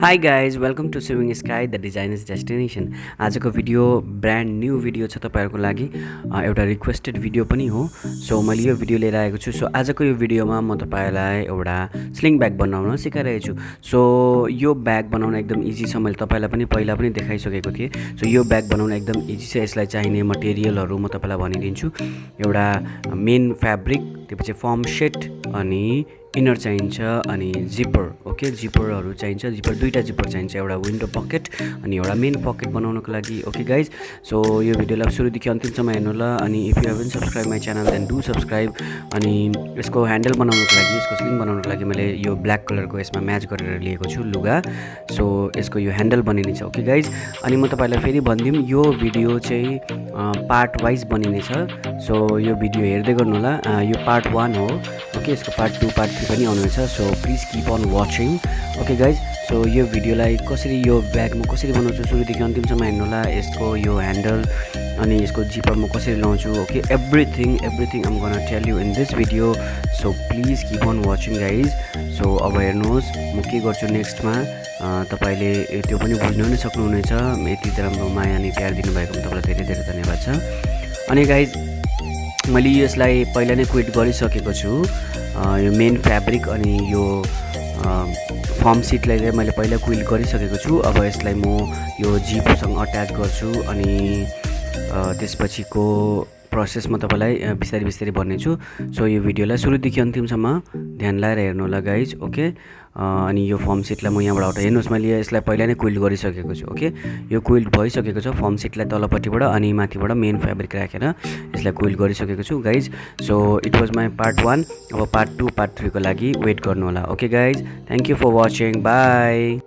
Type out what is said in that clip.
Hi guys, welcome to Swimming Sky, the designer's destination. आजको video brand new video छ तपाईहरुको लागि एउटा रिक्वेस्टेड भिडियो पनि हो। सो मैले यो भिडियो लिएर आएको छु। सो आजको यो भिडियोमा म तपाईलाई एउटा स्लिङ ब्याग बनाउन सिकाइरहेको छु। सो यो ब्याग बनाउन एकदम इजी छ। मैले तपाईलाई पनि पहिला पनि देखाइसकेको थिए। सो यो ब्याग बनाउन एकदम इजी छ। यसलाई चाहिने मटेरियलहरु म तपाईलाई भनिदिन्छु। एउटा मेन फ्याब्रिक, त्यसपछि फर्म सेट अनि इनर चाहिन्छ अनि जिपर। ओके, जिपरहरु चाहिन्छ। जिपर दुईटा जिपर चाहिन्छ, एउटा विन्डो पकेट अनि एउटा मेन पकेट बनाउनको लागि। ओके गाइज, सो यो भिडियोलाई सुरुदेखि अन्तिमसम्म हेर्नु होला। अनि if you haven't subscribe my channel then do subscribe. अनि यसको ह्यान्डल बनाउनको लागि, यसको स्लिङ बनाउनको लागि मैले यो ब्ल्याक कलरको यसमा म्याच गरेर लिएको छु लुगा। सो यसको यो ह्यान्डल बनिनेछ। ओके गाइज, अनि म तपाईलाई फेरि भन्दिम यो भिडियो चाहिँ पार्ट वाइज बनिनेछ। सो यो भिडियो हेर्दै गर्नु होला। यो पार्ट 1 हो। ओके, यसको पार्ट 2 पार्ट 3 पनि आउनेछ। So please keep on watching. Okay guys, so यो भिडियोलाई कसरी, यो ब्याग म कसरी बनाउँछु सुरुदेखि अन्तिमसम्म हेर्नु होला। यसको यो ह्यान्डल अनि यसको जिपर म कसरी लाउँछु। Okay, everything I'm gonna tell you in this video. So please keep on watching guys. So अब हेर्नुहोस् म के गर्छु नेक्स्टमा। तपाईले त्यो पनि बुझ्नु नै सक्नुहुनेछ। यति राम्रो माया अनि प्यार दिनुभएकोमा तपाईलाई धेरै धेरै धन्यवाद छ। अनि गाइज, मैले यसलाई पहिला नै क्विट गरिसकेको छु। यो मेन फ्याब्रिक अनि यो फर्म सिटलाई चाहिँ मैले पहिला क्विल गरिसकेको छु। अब यसलाई म यो जिपसँग अट्याच गर्छु अनि त्यसपछिको प्रोसेस म तपाईलाई बिस्तारै बिस्तारै भन्नेछु। सो यो भिडियोलाई सुरुदेखि अन्तिमसम्म ध्यान लाएर हेर्नु होला गाइज। ओके, अनि यो फर्म सिटलाई म यहाँबाट हेर्नुहोस्, मैले यसलाई पहिला नै क्विल्ट गरिसकेको छु। ओके, यो क्विल्ट भइसकेको छ। फर्म सिटलाई तलपट्टिबाट अनि माथिबाट मेन फ्याब्रिक राखेर यसलाई क्विल्ट गरिसकेको छु guys. So it was my part 1। अब पार्ट 2 पार्ट 3 को लागि वेट गर्नु होला। Okay guys, thank you for watching, by.